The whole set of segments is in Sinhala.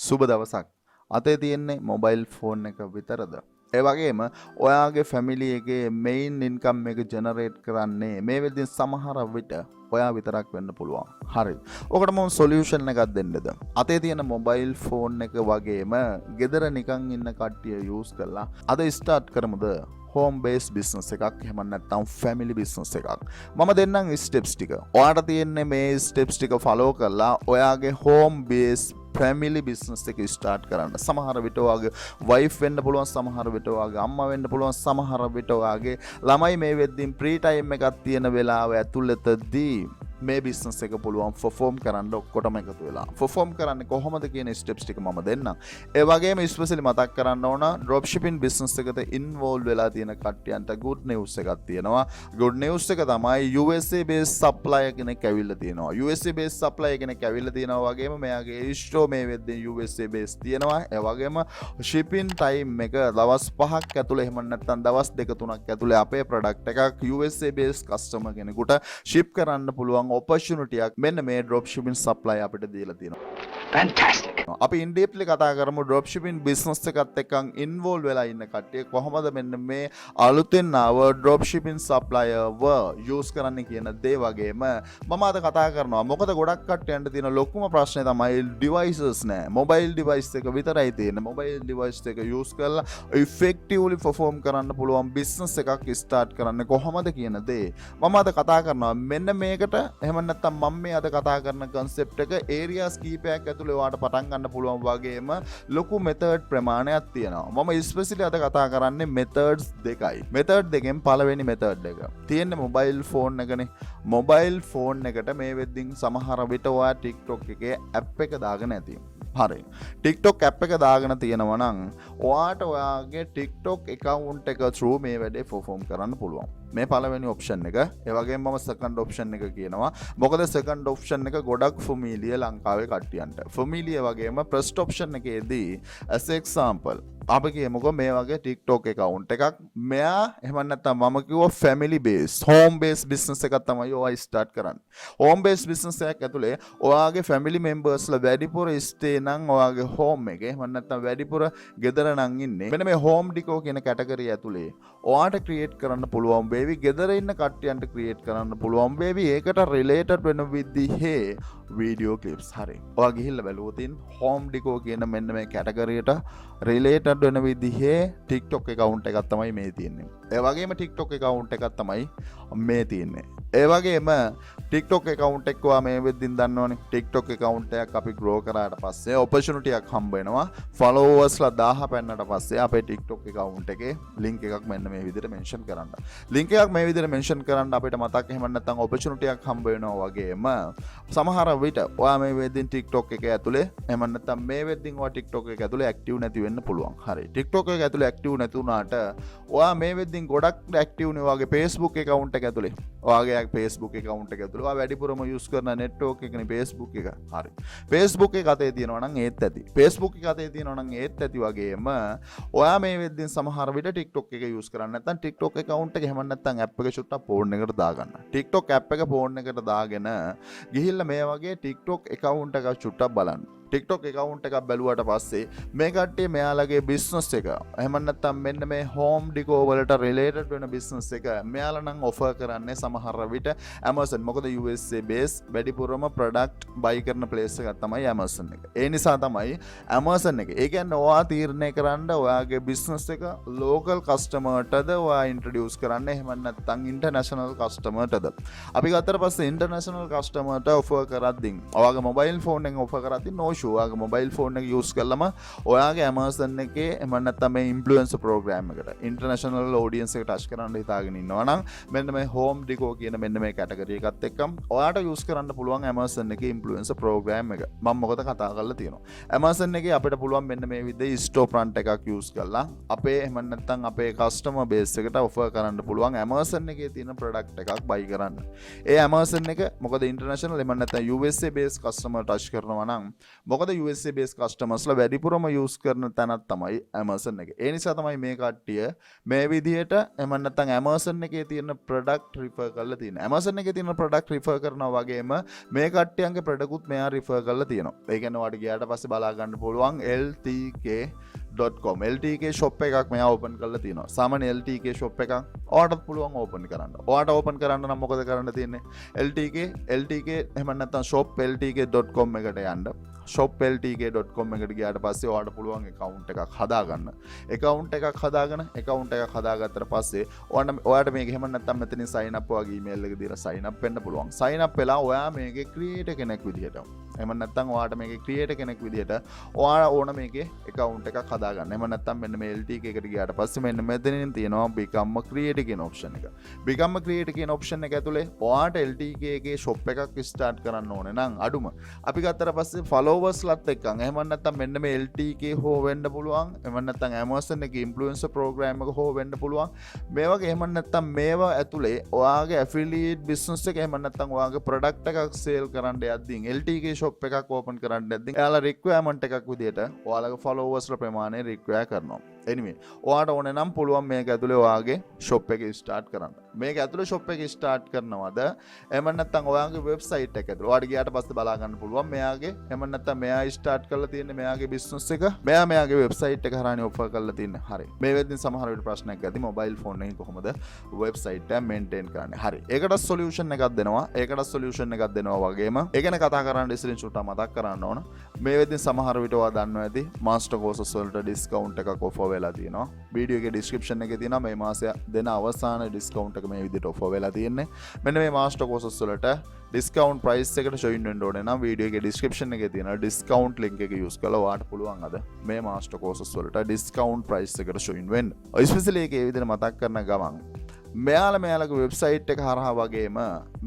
සුබ දවසක්. අතේ තියෙන්නේ මොබයිල් ෆෝන් එක විතරද? ඒ වගේම ඔයාගේ ෆැමිලි එකේ මේන් ඉන්කම් එක ජෙනරේට් කරන්නේ මේ වෙද්දී සමහර විට ඔයා විතරක් වෙන්න පුළුවන්. හරි. ඔකට මම සොලියුෂන් එකක් දෙන්නද? අතේ තියෙන මොබයිල් ෆෝන් එක වගේම ගෙදර නිකන් ඉන්න කට්ටිය යූස් කරලා අද ස්ටාර්ට් කරමුද? හෝම් බේස් බිස්නස් එකක් එහෙම නැත්නම් ෆැමිලි බිස්නස් එකක්. මම දෙන්නම් ස්ටෙප්ස් ටික. ඔයාට තියෙන්නේ මේ ස්ටෙප්ස් ටික ෆලෝ කරලා ඔයාගේ හෝම් බේස් ෆැමිලි බිස්නස් එක ස්ටාර්ට් කරන්න. සමහර විට ඔයාගේ වයිෆ් වෙන්න පුළුවන්, සමහර විට ඔයාගේ අම්මා වෙන්න පුළුවන්, සමහර විට ඔයාගේ ළමයි මේ වෙද්දීන් ප්‍රී ටයිම් එකක් තියෙන වෙලාව ඇතුළතදී මේ බිස්නස් එක පුළුවන් ෆර්ෆෝම් කරන්න ඔක්කොටම එකතු වෙලා. ෆර්ෆෝම් කරන්නේ කොහොමද කියන ස්ටෙප්ස් ටික මම දෙන්නම්. ඒ වගේම ස්පෙෂලි මතක් කරන්න ඕන ඩ්‍රොප් ෂිපින් බිස්නස් එකට ඉන්වෝල්ව් වෙලා තියෙන කට්ටියන්ට good news එකක් තියෙනවා. good news එක තමයි USA based supplier කෙනෙක් ඇවිල්ලා තියෙනවා. USA based supplier කෙනෙක් ඇවිල්ලා තියෙනවා වගේම මෙයාගේ ස්ටෝ මේ වෙද්දී USA based තියෙනවා. ඒ වගේම shipping time එක දවස් 5ක් ඇතුළේ එහෙම නැත්නම් දවස් 2-3ක් ඇතුළේ අපේ product එකක් USA based customer කෙනෙකුට ship කරන්න පුළුවන් opportunity එකක් මෙන්න මේ drop shipping supply අපිට දීලා තියෙනවා. Fantastic. අපි in deeply කතා කරමු drop shipping business එකත් එක්කන් involve වෙලා ඉන්න කට්ටිය කොහොමද මෙන්න මේ අලුතෙන් ආව drop shipping supplier use කරන්න කියන දේ වගේම මම අද කතා කරනවා. මොකද ගොඩක් කට්ටියන්ට තියෙන ලොකුම ප්‍රශ්නේ තමයි devices නෑ. mobile device එක විතරයි තියෙන්නේ. mobile device එක use කරලා effectively perform කරන්න පුළුවන් business එකක් start කරන්න කොහොමද කියන දේ මම අද කතා කරනවා. මෙන්න මේකට එහෙම නැත්නම් මම මේ අද කතා කරන concept එක areas කීපයක් ඇතුළේ ඔයාලට පටන් ගන්න පුළුවන් වගේම ලොකු method ප්‍රමාණයක් තියෙනවා. මම especially අද කතා කරන්නේ methods දෙකයි. method දෙකෙන් පළවෙනි method එක තියෙන්නේ mobile phone එකනේ. mobile phone එකට මේ වෙද්දින් සමහර විට ඔයා TikTok එකේ app එක දාගෙන ඇති. හරි. TikTok app එක දාගෙන තියෙනවා නම් ඔයාට ඔයාගේ TikTok account එක through මේ වැඩේ perform කරන්න පුළුවන්. මේ පළවෙනි ඔප්ෂන් එක. ඒ වගේම මම සෙකන්ඩ් ඔප්ෂන් එක කියනවා. මොකද සෙකන්ඩ් ඔප්ෂන් එක ගොඩක් ෆැමිලිය ලංකාවේ කට්ටියන්ට. ෆැමිලිය වගේම ෆස්ට් ඔප්ෂන් එකේදී as example අපි කියමුකෝ මේ වගේ TikTok account එකක්. මෙයා එහෙම නැත්නම් මම කිව්වා family base, home base business එකක් තමයි ඔයා start කරන්නේ. home base business එකක් ඇතුලේ ඔයාගේ family members ලා වැඩිපුර stay නම් ඔයාගේ home එකේ එහෙම නැත්නම් වැඩිපුර ගෙදර නම් ඉන්නේ. මෙන්න මේ home decor කියන කැටගරිය ඇතුලේ ඔයාට create කරන්න පුළුවන් වේවි. ගෙදර ඉන්න කට්ටියන්ට create කරන්න පුළුවන් වේවි. ඒකට related වෙන විදිහේ video clips. හරි. ඔයා ගිහිල්ලා බලුවොත් home decor කියන මෙන්න මේ කැටගරියට related වෙන විදිහේ TikTok account එකක් තමයි මේ තියෙන්නේ. ඒ වගේම TikTok account එකක් තමයි මේ තියෙන්නේ. ඒ වගේම TikTok account එක ඔයා මේ වෙද්දින් දන්නවනේ. TikTok account එකක් අපි grow කරාට පස්සේ opportunity එකක් හම්බ වෙනවා. followers ලා 1000 පෙන්නට පස්සේ අපේ TikTok account එකේ link එකක් මෙන්න මේ විදිහට mention කරන්න. link එකක් මේ විදිහට mention කරන්න අපිට මතක් එහෙම නැත්නම් opportunity එකක් හම්බ වෙනවා වගේම සමහර විට ඔයා මේ වෙද්දින් TikTok එකේ ඇතුලේ එහෙම නැත්නම් මේ වෙද්දින් ඔයා TikTok එක ඇතුලේ active නැති වෙන්න පුළුවන්. හරි. TikTok එක ඇතුලේ active නැති වුණාට ඔයා මේ වෙද්දින් ගොඩක් active නේ ඔයාගේ Facebook account එක ඇතුලේ. ඔයාගේ Facebook account එක ඇතුලේ ඔයා වැඩිපුරම use කරන network එකනේ Facebook එක. හරි. Facebook එක අතේ තියෙනවා නම් ඒත් ඇති. Facebook එක අතේ තියෙනවා නම් ඒත් ඇති වගේම ඔයා මේ වෙද්දින් සමහර විට TikTok එක use කරන්නේ නැත්නම් TikTok account එක එහෙම නැත්නම් app එක චුට්ටක් phone එකට දාගන්න. TikTok app එක phone එකට දාගෙන ගිහිල්ලා මේ වගේ TikTok account එක චුට්ටක් බලන්න. TikTok account එකක් බැලුවට පස්සේ මේ කට්ටිය මෙයාලගේ business එක එහෙම නැත්නම් මෙන්න මේ home decor වලට related වෙන business එක මෙයාලා නම් offer කරන්නේ සමහර විට Amazon. මොකද USA base වැඩිපුරම product buy කරන place එකක් තමයි Amazon එක. ඒ නිසා තමයි Amazon එක. ඒ කියන්නේ ඔයා තීරණය කරන්න ඔයාගේ business එක local customer ටද ඔයා introduce කරන්න එහෙම නැත්නම් international customer ටද. අපි ගත්තට පස්සේ international customer ට offer කරද්දී ඔයාගේ mobile phone එකෙන් offer කරද්දී no ඔයාගේ මොබයිල් ෆෝන් එක යූස් කරලම ඔයාගේ Amazon එකේ එහෙම නැත්නම් මේ ඉන්ෆ්ලුවෙන්සර් ප්‍රෝග්‍රෑම් එකට ඉන්ටර්නැෂනල් ඔඩියන්ස් එකට ටච් කරන්න හිතාගෙන ඉන්නවා නම් මෙන්න මේ හෝම් ඩිකෝ කියන මෙන්න මේ කැටගරි එකත් එක්කම ඔයාට යූස් කරන්න පුළුවන් Amazon එකේ ඉන්ෆ්ලුවෙන්සර් ප්‍රෝග්‍රෑම් එක. මම මොකද කතා කරලා තියෙනවා. Amazon එකේ අපිට පුළුවන් මෙන්න මේ විදිහේ ස්ටෝර් ෆ්‍රන්ට් එකක් යූස් කරලා අපේ එහෙම නැත්නම් අපේ කස්ටමර් බේස් එකට ඔෆර් කරන්න පුළුවන් Amazon එකේ තියෙන ප්‍රොඩක්ට් එකක් බයි කරන්න. ඒ Amazon එක මොකද ඉන්ටර්නැෂනල් එහෙම නැත්නම් USA බේස් කස්ටමර් ටච් කරනවා නම් මොකද USA based customers ලා වැඩිපුරම use කරන තැනක් තමයි Amazon එක. ඒ නිසා තමයි මේ කට්ටිය මේ විදිහට එහෙම නැත්නම් Amazon එකේ තියෙන product refer කරලා තියෙනවා. Amazon එකේ තියෙන product refer කරනවා වගේම මේ කට්ටියන්ගේ product උත් මෙයා refer කරලා තියෙනවා. ඒ කියන්නේ ඔයාලට ගියාට පස්සේ බලා ගන්න පුළුවන් ltk.com LTK shop එකක් මෙයා open කරලා තියෙනවා. සාමාන්‍ය LTK shop එකක් ඔයාලට පුළුවන් open කරන්න. ඔයාලට open කරන්න නම් මොකද කරන්න තියෙන්නේ? LTK එහෙම නැත්නම් shop.ltk.com එකට යන්න. shop.ltk.com එකට ගියාට පස්සේ ඔයාලට පුළුවන් account එකක් හදාගන්න. account එකක් හදාගත්තට පස්සේ ඔයාලට මේක එහෙම නැත්නම් මෙතනින් sign up වගේ email එක දීලා sign up වෙන්න පුළුවන්. sign up වෙලා ඔයා මේකේ creator කෙනෙක් විදිහට. එහෙම නැත්නම් ඔයාලට මේකේ creator කෙනෙක් විදිහට ඔයා ඕන මේකේ account එකක් හදාගන්න. එහෙම නැත්නම් මෙන්න මේ LTK එකට ගියාට පස්සේ මෙන්න මෙතනින් තියෙනවා become a creator කියන option එක. become a creator කියන option එක ඇතුලේ ඔයාට LTK එකේ shop එකක් start කරන්න ඕනේ නම් අඩුම අපි ගත්තට පස්සේ followers ලත් එක්කන් එහෙම නැත්නම් මෙන්න මේ LTK හෝ වෙන්න පුළුවන්. එහෙම නැත්නම් Amazon එකේ influencer program එක හෝ වෙන්න පුළුවන්. මේ වගේ එහෙම නැත්නම් මේවා ඇතුලේ ඔයාගේ affiliate business එක එහෙම නැත්නම් ඔයාගේ product එකක් sale කරන්න යද්දී LTK shop එකක් open කරන්න යද්දී එයාලා requirement එකක් විදියට ඔයාලගේ followers ලා ප්‍රමාණය require කරනවා. anyway ඔයාට ඕනේ නම් පුළුවන් මේක ඇතුලේ ඔයාගේ shop එක start කරන්න. මේක ඇතුලේ shop එක start කරනවද? එහෙම නැත්නම් ඔයාගේ website එක ඇතුලේ ඔයාට ගියාට පස්සේ බලා ගන්න පුළුවන් මෙයාගේ එහෙම නැත්නම් මෙයා start කරලා තියෙන්නේ මෙයාගේ business එක. මෙයාගේ website එක හරහානේ offer කරලා තියෙන්නේ. හරි. මේ වෙද්දී සමහර විට ප්‍රශ්නයක් ඇති mobile phone එකකින් කොහොමද website එක maintain කරන්නේ? හරි. ඒකට solution එකක් දෙනවා. වගේම ඒ ගැන කතා කරන්න ඉස්සෙල්ලා චුට්ටක් මතක් කරන්න ඕන. මේ වෙද්දී සමහර විට ඔයා දන්නවා ඇති master courses වලට discount එකක් offer වෙලා තියෙනවා. වීඩියෝ එකේ description එකේ තියෙනවා මේ මාසය දෙන අවසාන discount එක මේ විදිහට offer වෙලා තියෙන්නේ. මෙන්න මේ master courses වලට discount price එකට join වෙන්න ඕනේ නම් වීඩියෝ එකේ description එකේ තියෙන discount link එක use කරලා ඔයාට පුළුවන් අද මේ master courses වලට discount price එකට join වෙන්න. especially ඒකේ මේ විදිහට මතක් කරන ගමන් මෙයාලගේ වෙබ්සයිට් එක හරහා වගේම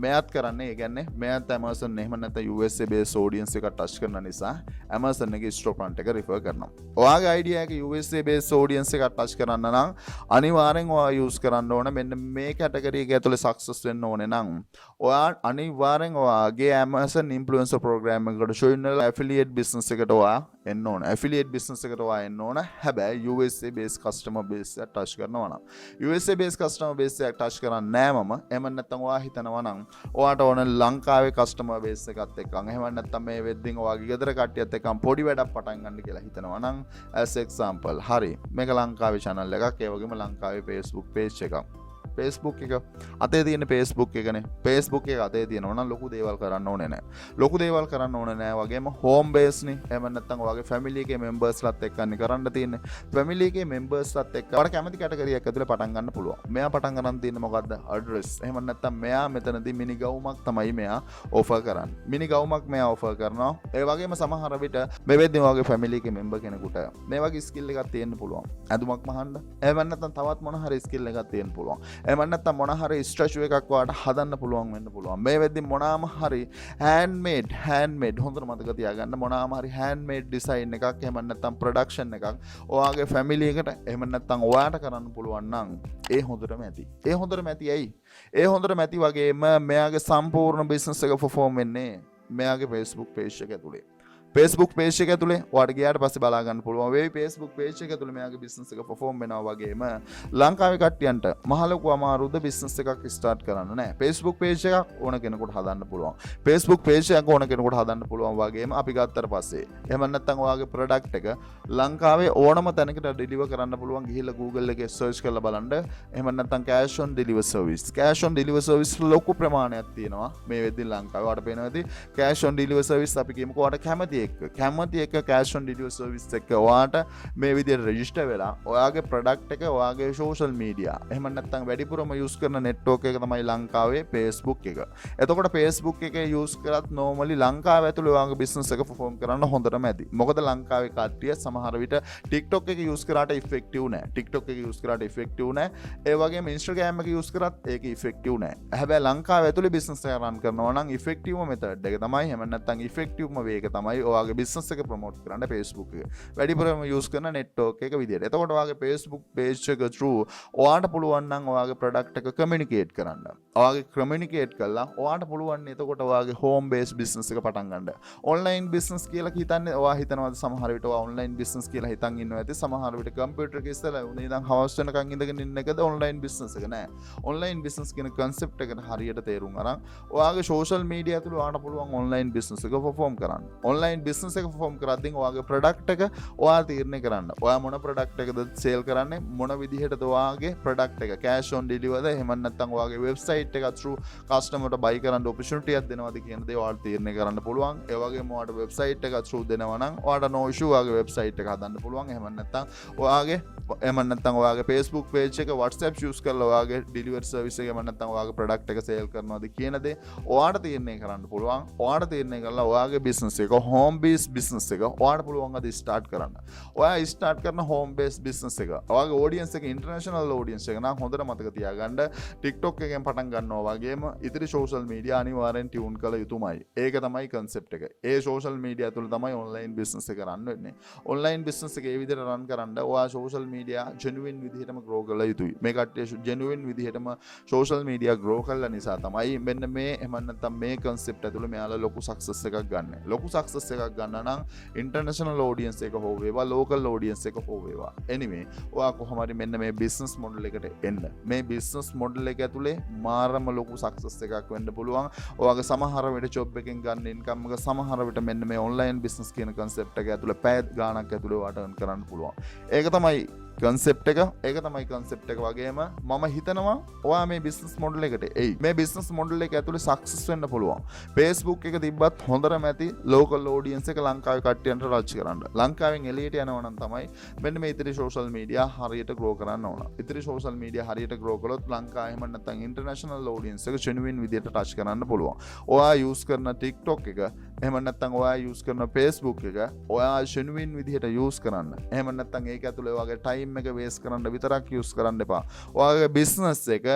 මෙයාත් කරන්නේ ඒ කියන්නේ මෙයාත් Amazon එහෙම නැත්නම් USA based audience එක ටච් කරන නිසා Amazon එකේ storefront එක refer කරනවා. ඔයාගේ idea එක USA based audience එක ටච් කරන්න නම් අනිවාර්යෙන් ඔයා use කරන්න ඕන මෙන්න මේ category එක ඇතුලේ success වෙන්න ඕනේ නම් ඔයා අනිවාර්යෙන් ඔයාගේ Amazon influencer program එකට join වෙලා affiliate business එකට ඔයා එන්න ඕන. affiliate business එකට ඔයා එන්න ඕන. හැබැයි USA based customer base එක ටච් කරනවා නම් USA based customer base එකක් ටච් කරන්නේ නැහැ මම. එහෙම නැත්නම් ඔයා හිතනවා නම් ඔයාට ඕන ලංකාවේ customer base එකත් එක්කන් එහෙම නැත්නම් මේ වෙද්දින් ඔයාගේ ගෙදර කට්ටියත් එක්කන් පොඩි වැඩක් පටන් ගන්න කියලා හිතනවා නම් as example හරි මේක ලංකාවේ channel එකක් ඒ වගේම ලංකාවේ Facebook page එකක්. Facebook එක අතේ තියෙන Facebook එකනේ. Facebook එක අතේ තියෙනවා නම් ලොකු දේවල් කරන්න ඕනේ නැහැ. වගේම home base නේ. එහෙම නැත්නම් ඔයාගේ family එකේ members ලත් එක්කන්නේ කරන්න තියෙන්නේ. family එකේ members ලත් එක්ක ඔයාලා කැමති category එකක් ඇතුලේ පටන් ගන්න පුළුවන්. මෙයා පටන් ගන්න තියෙන්නේ මොකද්ද? address. එහෙම නැත්නම් මෙයා මෙතනදී මිනි ගවුමක් තමයි මෙයා offer කරන්නේ. මිනි ගවුමක් මෙයා offer කරනවා. ඒ වගේම සමහර විට මේ වෙද්දී ඔයාගේ family එකේ member කෙනෙකුට මේ වගේ skill එකක් තියෙන්න පුළුවන්. ඇඳුමක් මහන්න. එහෙම නැත්නම් තවත් මොන හරි skill එකක් තියෙන්න පුළුවන්. එහෙම නැත්නම් මොන හරි ස්ටැචු එකක් ඔයාලට හදන්න පුළුවන් වෙන්න පුළුවන්. මේ වෙද්දි මොනවාම හරි handmade හොඳට මතක තියාගන්න මොනවාම හරි handmade design එකක් එහෙම නැත්නම් production එකක් ඔයාගේ family එකට එහෙම නැත්නම් ඔයාට කරන්න පුළුවන් නම් ඒ හොඳටම ඇති. ඒ හොඳටම ඇති වගේම මෙයාගේ සම්පූර්ණ business එක perform වෙන්නේ මෙයාගේ Facebook page එක ඇතුලේ. Facebook page එක ඇතුලේ ඔයාලට ගියාට පස්සේ බලා ගන්න පුළුවන්. මේ Facebook page එක ඇතුලේ මෙයාගේ business එක perform වෙනවා වගේම ලංකාවේ කට්ටියන්ට මහ ලොකු අමාරුද business එකක් start කරන්න නෑ. Facebook page එකක් ඕන කෙනෙකුට හදන්න පුළුවන්. Facebook page එකක් ඕන කෙනෙකුට හදන්න පුළුවන් වගේම අපි ගත්තට පස්සේ එහෙම නැත්නම් ඔයාගේ product එක ලංකාවේ ඕනම තැනකට deliver කරන්න පුළුවන්. ගිහිල්ලා Google එකේ search කරලා බලන්න. එහෙම නැත්නම් cash on delivery service ලොකු ප්‍රමාණයක් තියෙනවා. මේ වෙද්දී ලංකාවේ ඔයාලට පේනවා ඇති cash on delivery service අපි කියමුකෝ ඔයාලට කැමති එක cash on delivery service එක ඔයාට මේ විදිහට register වෙලා ඔයාගේ product එක ඔයාගේ social media එහෙම නැත්නම් වැඩිපුරම use කරන network එක තමයි ලංකාවේ Facebook එක. එතකොට Facebook එක use කරත් normally ලංකාවේ ඇතුළේ ඔයාගේ business එක perform කරන්න හොඳටම ඇති. මොකද ලංකාවේ කට්ටිය සමහර විට TikTok එක use කරාට effective නෑ. ඒ වගේම Instagram එක use කරත් ඒක effective නෑ. හැබැයි ලංකාවේ ඇතුළේ business එක run කරනවා නම් effective method එක තමයි එහෙම නැත්නම් effective way එක තමයි ඔයාගේ බිස්නස් එක ප්‍රමෝට් කරන්න Facebook එක. වැඩිපුරම යූස් කරන නෙට්වර්ක් එක විදියට. එතකොට ඔයාගේ Facebook page එක through ඔයාට පුළුවන් නම් ඔයාගේ product එක communicate කරන්න. ඔයාගේ communicate කළා ඔයාට පුළුවන් එතකොට ඔයාගේ home based business එක පටන් ගන්න. online business කියලා හිතන්නේ ඔයා හිතනවාද සමහර විට ඔයා online business කියලා හිතන් ඉන්නවා ඇති. සමහර විට computer එක ඉස්සලා උනේ ඉඳන් හවස් වෙනකන් ඉඳගෙන ඉන්න එකද online business එක නෑ. online business කියන concept එකට හරියට තේරුම් අරන් ඔයාගේ social media තුල ඔයාට පුළුවන් online business එක perform කරන්න. online business එක perform කරද්දී ඔයාගේ product එක ඔයා තීරණය කරන්න. ඔයා මොන product එකද sale කරන්නේ මොන විදිහටද ඔයාගේ product එක cash on deliver ද එහෙම නැත්නම් ඔයාගේ website එක through customer ට buy කරන්න opportunity එකක් දෙනවද කියන දේ ඔයාලා තීරණය කරන්න පුළුවන්. ඒ වගේම ඔයාට website එක through දෙනවා නම් ඔයාට no issue ඔයාගේ website එක හදන්න පුළුවන්. එහෙම නැත්නම් ඔයාගේ Facebook page එක WhatsApp use කරලා ඔයාගේ delivery service එක එහෙම නැත්නම් ඔයාගේ product එක sale කරනවද කියන දේ ඔයාට තීරණය කරන්න පුළුවන්. ඔයාට තීරණය කරලා ඔයාගේ business එක home based business එක ඔයාට පුළුවන් අද start කරන්න. ඔයා start කරන home based business එක ඔයාගේ audience එක international audience එක නම් හොඳට මතක තියාගන්න TikTok එකෙන් පටන් ගන්නවා වගේම ඉතිරි social media අනිවාර්යෙන් tune කළ යුතුමයි. ඒක තමයි concept එක. ඒ social media තුල තමයි online business එක run වෙන්නේ. online business එක ඒ විදිහට run කරන්න ඔයා social media genuine විදිහටම grow කරලා යුතුයි. මේ කට්ටිය genuine විදිහටම social media grow කළා නිසා තමයි මෙන්න මේ එහෙම නැත්නම් මේ concept ඇතුළේ මෙයාලා ලොකු success එකක් ගන්න. ලොකු success එකක් ගන්න නම් international audience එක හෝ වේවා local audience එක හෝ වේවා. anyway ඔයා කොහොම හරි මෙන්න මේ business model එකට එන්න. මේ business model එක ඇතුලේ මාරම ලොකු success එකක් වෙන්න පුළුවන්. ඔයාගේ සමහර විට job එකෙන් ගන්න income එක සමහර විට මෙන්න මේ online business කියන concept එක ඇතුලේ පැය ගාණක් ඇතුලේ ඔයාට earn කරන්න පුළුවන්. ඒක තමයි concept එක. ඒක තමයි concept එක වගේම මම හිතනවා ඔයා මේ business model එකට එයි. මේ business model එක ඇතුලේ success වෙන්න පුළුවන්. Facebook එක තිබ්බත් හොඳටම ඇති local audience එක ලංකාවේ කට්ටියන්ට රච් කරන්න. ලංකාවෙන් එළියට යනවා නම් තමයි මෙන්න මේ ඉතිරි social media හරියට grow කරන්න ඕන. ඉතිරි social media හරියට grow කළොත් ලංකාවේ එහෙම නැත්නම් international audience එක genuine විදියට touch කරන්න පුළුවන්. ඔයා use කරන TikTok එක එහෙම නැත්නම් ඔයා use කරන Facebook එක ඔයා genuine විදියට use කරන්න. එහෙම නැත්නම් ඒක ඇතුලේ ඔයාගේ time එක waste කරන්න විතරක් use කරන්න එපා. ඔයාගේ business එක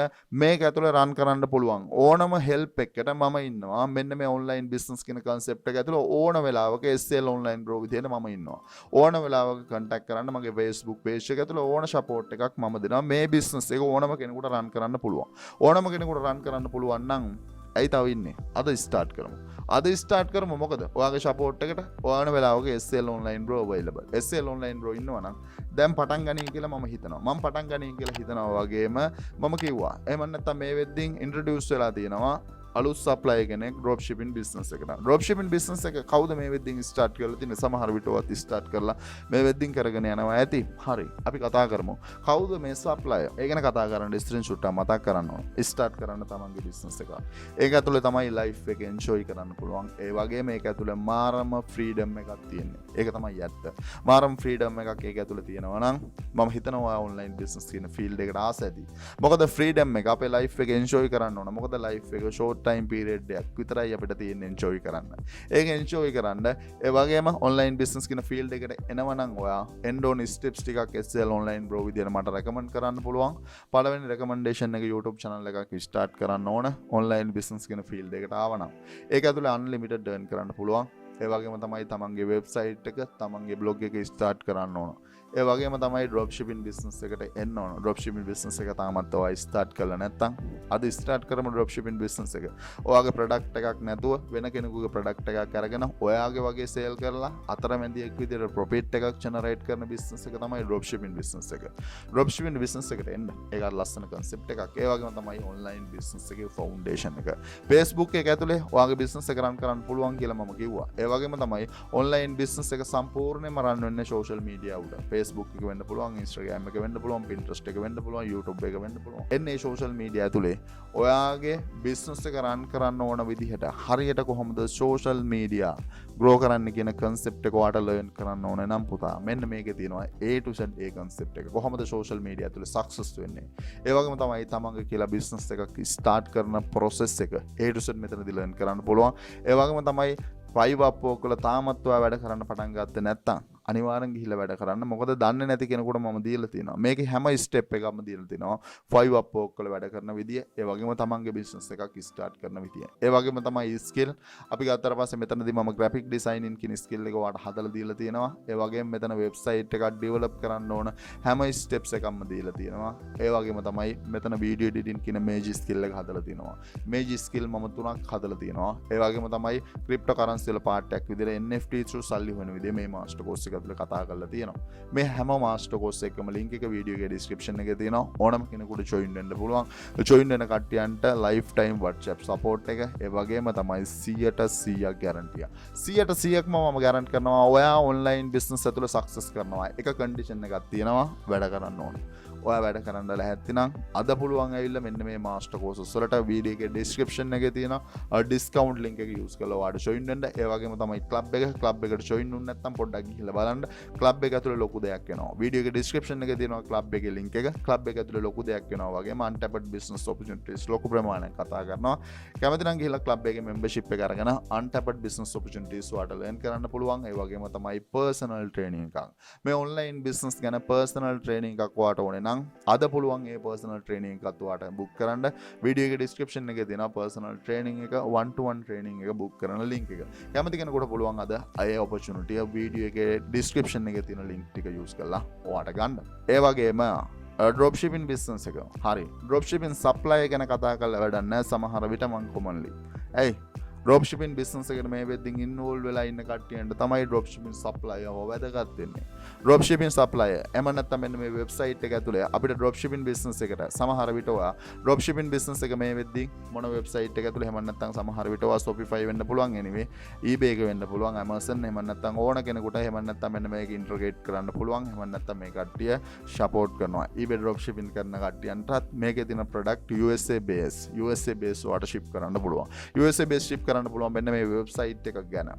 මේක ඇතුලේ run කරන්න පුළුවන්. ඕනම help එකකට මම ඉන්නවා. මෙන්න මේ online business කියන concept එක ඇතුලේ ඕන වෙලාවක SL online grow විදියට මම ඉන්නවා. ඕන වෙලාවක contact කරන්න මගේ Facebook page එක ඇතුලේ ඕන support එකක් මම දෙනවා. මේ business එක ඕනම කෙනෙකුට run කරන්න පුළුවන්. ඕනම කෙනෙකුට run කරන්න පුළුවන් නම් ඇයි තව ඉන්නේ? අද start කරමු. අද start කරමු. මොකද ඔයාගේ support එකට ඕන වෙලාවක SL online grow available. SL online grow ඉන්නවා නම් දැන් පටන් ගනී කියලා මම හිතනවා. මම පටන් ගනී කියලා හිතනවා වගේම මම කිව්වා. එහෙම නැත්නම් මේ වෙද්දින් introduce වෙලා තියෙනවා අලුත් සප්ලයි කෙනෙක් ඩ්‍රොප් ෂිපින් බිස්නස් එකට. ඩ්‍රොප් ෂිපින් බිස්නස් එක කවුද මේ වෙද්දින් ස්ටාර්ට් කරලා තියෙන්නේ? සමහර විටවත් ස්ටාර්ට් කරලා මේ වෙද්දින් කරගෙන යනවා ඇති. හරි. අපි කතා කරමු. කවුද මේ සප්ලයර්? ඒ ගැන කතා කරන්න ස්ක්‍රීන්ෂොට් එක මතක් කරන්න ඕන. ස්ටාර්ට් කරන්න තමන්ගේ බිස්නස් එක. ඒක ඇතුලේ තමයි ලයිෆ් එක එන්ජොයි කරන්න පුළුවන්. ඒ වගේම ඒක ඇතුලේ මාරම ෆ්‍රීඩම් එකක් තියෙන්නේ. ඒක තමයි ඇත්ත. මාරම ෆ්‍රීඩම් එකක් ඒක ඇතුලේ තියෙනවා නම් මම හිතනවා ඔන්ලයින් බිස්නස් කියන ෆීල්ඩ් එකට ආස ඇති. මොකද ෆ්‍රීඩම් එක අපේ ලයිෆ් එක එන්ජොයි කරන්න ඕන. මොකද ලයිෆ් එක ෂෝට් ටයිම් පීරියඩ් එකක් විතරයි අපිට තියෙන්නේ එන්ජොයි කරන්න. ඒක එන්ජොයි කරන්න. ඒ වගේම ඔන්ලයින් බිස්නස් කියන ෆීල්ඩ් එකට එනවා නම් ඔයා එන්න ඕන ස්ටෙප්ස් ටිකක් SL online bro විදියට මට රෙකමන්ඩ් කරන්න පුළුවන්. පළවෙනි රෙකමන්ඩේෂන් එක YouTube channel එකක් ස්ටාර්ට් කරන්න ඕන ඔන්ලයින් බිස්නස් කියන ෆීල්ඩ් එකට ආවනම්. ඒක ඇතුලේ unlimited earn කරන්න පුළුවන්. ඒ වගේම තමයි තමන්ගේ වෙබ්සයිට් එක තමන්ගේ බ්ලොග් එක ස්ටාර්ට් කරන්න ඕන. ඒ වගේම තමයි ඩ්‍රොප් ෂිපින් බිස්නස් එකට එන්න ඕන. ඩ්‍රොප් ෂිපින් බිස්නස් එක තාමත් ඔයා ස්ටාර්ට් කරලා නැත්නම් අද ස්ටාර්ට් කරමු ඩ්‍රොප් ෂිපින් බිස්නස් එක. ඔයාගේ ප්‍රොඩක්ට් එකක් නැතුව වෙන කෙනෙකුගේ ප්‍රොඩක්ට් එකක් අරගෙන ඔයාගේ වගේ සේල් කරලා අතරමැදියෙක් විදිහට ප්‍රොෆිට් එකක් ජෙනරේට් කරන බිස්නස් එක තමයි ඩ්‍රොප් ෂිපින් බිස්නස් එක. ඩ්‍රොප් ෂිපින් බිස්නස් එකට එන්න. ඒක ලස්සන concept එකක්. ඒ වගේම තමයි ඔන්ලයින් බිස්නස් එකේ ෆවුන්ඩේෂන් එක. Facebook එක ඇතුලේ ඔයාගේ බිස්නස් එක රන් කරන්න පුළුවන් කියලා මම කිව්වා. ඒ වගේම තමයි ඔන්ලයින් බිස්නස් එක සම්පූර්ණයෙන්ම රන් වෙන්නේ සෝෂල් මීඩියා උඩ. Facebook එක වෙන්න පුළුවන්, Instagram එක වෙන්න පුළුවන්, Pinterest එක වෙන්න පුළුවන්, YouTube එක වෙන්න පුළුවන්. එන්නේ සෝෂල් මීඩියා ඇතුලේ ඔයාගේ බිස්නස් එක රන් කරන්න ඕන විදිහට හරියට කොහොමද සෝෂල් මීඩියා ග්‍රෝ කරන්න කියන concept එක ඔයාට learn කරන්න ඕනේ නම් පුතා මෙන්න මේකේ තියෙනවා A to Z A concept එක. කොහොමද සෝෂල් මීඩියා ඇතුලේ success වෙන්නේ? ඒ වගේම තමයි තමන්ගේ කියලා බිස්නස් එකක් start කරන process එක A to Z මෙතනදී learn කරන්න පුළුවන්. ඒ වගේම තමයි ෆයිව් අප් වල තාමත් ඔයා වැඩ කරන්න පටන් ගත්තේ නැත්නම් අනිවාර්යෙන් ගිහිල්ලා වැඩ කරන්න. මොකද දන්නේ නැති කෙනෙකුට මම දීලා තියෙනවා. මේකේ හැම ස්ටෙප් එකක්ම දීලා තියෙනවා. 5 up work වල වැඩ කරන විදිය, ඒ වගේම තමන්ගේ බිස්නස් එකක් ස්ටාර්ට් කරන විදිය. ඒ වගේම තමයි ස්කිල් අපි ගත්තට පස්සේ මෙතනදී මම graphic designing කියන ස්කිල් එක ඔයාලට හදලා දීලා තියෙනවා. ඒ වගේම මෙතන වෙබ්සයිට් එකක් ඩෙවලොප් කරන්න ඕන හැම ස්ටෙප්ස් එකක්ම දීලා තියෙනවා. ඒ වගේම තමයි මෙතන වීඩියෝ එඩිටින් කියන මේජ් ස්කිල් එක හදලා තියෙනවා. මේජ් ස්කිල් මම 3ක් හදලා තියෙනවා. ඒ වගේම තමයි ක්‍රිප්ටෝ කරන්සි වල පාර්ට් එකක් විදිහට NFT through සල්ලි වෙන විදිහ මේ මාස්ටර් කෝස් එක ඇතුලේ කතා කරලා තියෙනවා. මේ හැම මාස්ටර් කෝස් එකකම link එක වීඩියෝ එකේ description එකේ තියෙනවා. ඕනම කෙනෙකුට join වෙන්න පුළුවන්. join වෙන කට්ටියන්ට lifetime WhatsApp support එක ඒ වගේම තමයි 100% guarantee. 100%ක්ම මම guarantee කරනවා ඔයා online business ඇතුලේ success කරනවා. එක condition එකක් තියෙනවා වැඩ කරන්න ඕනේ. ඔයා වැඩ කරන්න ලැහැත්ති නම් අද පුළුවන් ඇවිල්ලා මෙන්න මේ මාස්ටර් කෝසස් වලට වීඩියෝ එකේ description එකේ තියෙන discount link එක use කරලා ඔයාලට join වෙන්න. ඒ වගේම තමයි club එකට join වුනේ නැත්නම් පොඩ්ඩක් ගිහිල්ලා බලන්න. club එක ඇතුලේ ලොකු දෙයක් වෙනවා. වීඩියෝ එකේ description එකේ තියෙනවා club එකේ link එක. club එක ඇතුලේ ලොකු දෙයක් වෙනවා වගේම untapped business opportunities ලොකු ප්‍රමාණයක් කතා කරනවා. කැමති නම් ගිහිල්ලා club එකේ membership එක අරගෙන untapped business opportunities ඔයාලට learn කරන්න පුළුවන්. ඒ වගේම තමයි personal training එකක්. මේ online business ගැන personal training එකක් ඔයාලට ඕනේ නම් අද පුළුවන් ඒ personal training එකත් ඔයාලට book කරන්න. වීඩියෝ එකේ description එකේ තියෙනවා personal training එක 1-to-1 training එක book කරන link එක. කැමති කෙනෙකුට පුළුවන් අද අය opportunity වීඩියෝ එකේ description එකේ තියෙන link ටික use කරලා ඔයාලට ගන්න. ඒ වගේම dropshipping business එක. හරි. dropshipping supply ගැන කතා කරලා වැඩක් නැහැ සමහර විට මම commonly. ඇයි dropshipping business එකට මේ වෙද්දින් involve වෙලා ඉන්න කට්ටියන්ට තමයි dropshipping supplier වැදගත් වෙන්නේ. dropshipping supplier එම නැත්නම් මෙන්න මේ website එක ඇතුලේ අපිට dropshipping business එකට සමහර විට ඔයා dropshipping business එක මේ වෙද්දින් මොන website එක ඇතුලේ එහෙම නැත්නම් සමහර විට ඔයා Shopify වෙන්න පුළුවන් anyway eBay එක වෙන්න පුළුවන් Amazon එහෙම නැත්නම් ඕන කෙනෙකුට එහෙම නැත්නම් මෙන්න මේක integrate කරන්න පුළුවන් එහෙම නැත්නම් මේ කට්ටිය support කරනවා. eBay dropshipping කරන කට්ටියන්ටත් මේකේ තියෙන product USA base ඔයාට ship කරන්න පුළුවන්. USA base ship කරන්න පුළුවන් මෙන්න මේ වෙබ්සයිට් එකක් ගැන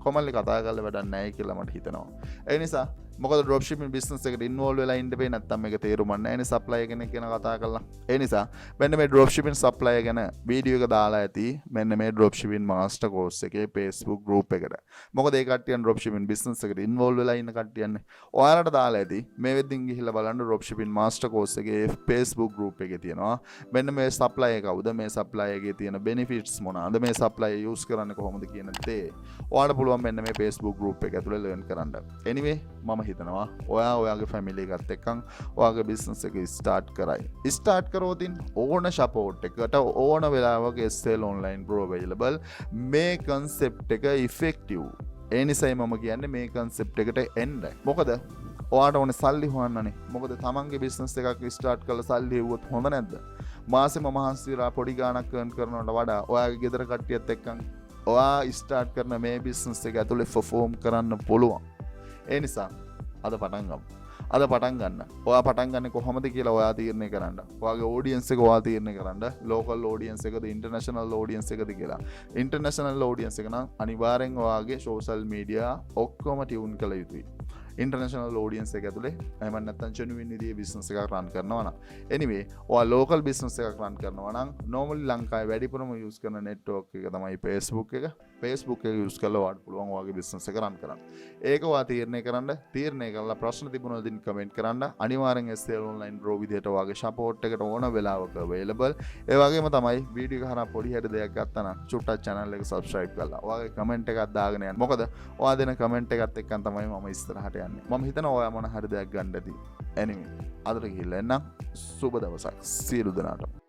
කොමන්ලි කතා කරලා වැඩක් නැහැ කියලා මට හිතෙනවා. ඒ නිසා මොකද dropshipping business එකට involve වෙලා ඉන්න බෑ නැත්තම් මේක තේරුම් නැහැ නේ supplier කෙනෙක් ගැන කතා කරලා. ඒ නිසා මෙන්න මේ dropshipping supplier ගැන වීඩියෝ එක දාලා ඇති මෙන්න මේ dropshipping master course එකේ Facebook group එකට. මොකද ඒ කට්ටියන් dropshipping business එකට involve වෙලා ඉන්න කට්ටියන්නේ. ඔයාලට දාලා ඇති මේ වෙද්දින් ගිහිල්ලා බලන්න dropshipping master course එකේ Facebook group එකේ තියෙනවා. මෙන්න මේ supplier කවුද? මේ supplier එකේ තියෙන benefits මොනවාද? මේ supplier use කරන්නේ කොහොමද කියන දේ. ඔයාලට පුළුවන් මෙන්න මේ Facebook group එක ඇතුලේ learn කරන්න. Anyway මම හිතනවා ඔයා ඔයාගේ ෆැමිලි එකත් එක්කන් ඔයාගේ බිස්නස් එක ස්ටාර්ට් කරයි. ස්ටාර්ට් කරෝතින් ඕන සපෝට් එකට ඕන වෙලාවක SL online pro available. මේ concept එක effective. ඒ නිසයි මම කියන්නේ මේ concept එකට එන්න. මොකද ඔයාට ඕනේ සල්ලි හොයන්නනේ. මොකද තමන්ගේ බිස්නස් එකක් ස්ටාර්ට් කරලා සල්ලි හෙව්වොත් හොඳ නැද්ද? මාසෙම මහන්සි වෙලා පොඩි ගාණක් earn කරනවට වඩා ඔයාගේ ගෙදර කට්ටියත් එක්කන් ඔයා ස්ටාර්ට් කරන මේ බිස්නස් එක ඇතුලේ perform කරන්න පුළුවන්. ඒ නිසා අද පටන් ගමු. අද පටන් ගන්න. ඔයා පටන් ගන්නේ කොහොමද කියලා ඔයා තීරණය කරන්න. ඔයාගේ audience එක ඔයා තීරණය කරන්න. local audience එකද international audience එකද කියලා. international audience එක නම් අනිවාර්යෙන් ඔයාගේ social media ඔක්කොම tune කළ යුතුයි. international audience එක ඇතුලේ එහෙම නැත්නම් genuine විදිහේ business එකක් run කරනවා නම් anyway ඔයා local business එකක් run කරනවා නම් normally ලංකාවේ වැඩිපුරම use කරන network එක තමයි Facebook එක. Facebook එක use කරලා ඔයාට පුළුවන් ඔයාගේ business එක run කරන්න. ඒක ඔයා තීරණය කරලා ප්‍රශ්න තිබුණොත් ඉතින් comment කරන්න. අනිවාර්යෙන් SL online pro විදිහට ඔයාගේ support එකට ඕන වෙලාවක available. ඒ වගේම තමයි වීඩියෝ එක හරහා පොඩි හැඩ දෙයක් ගත්තා නම් චුට්ටක් channel එක subscribe කරලා ඔයාගේ comment එකක් දාගෙන යන්න. මොකද ඔයා දෙන comment එකත් එක්කන් තමයි මම ඉස්සරහට යන්නේ. මම හිතනවා ඔයා මොන හරි දෙයක් ගන්න ඇති. anyway අදට ගිහිල්ලා එන්නම්. සුබ දවසක් සියලු දෙනාටම.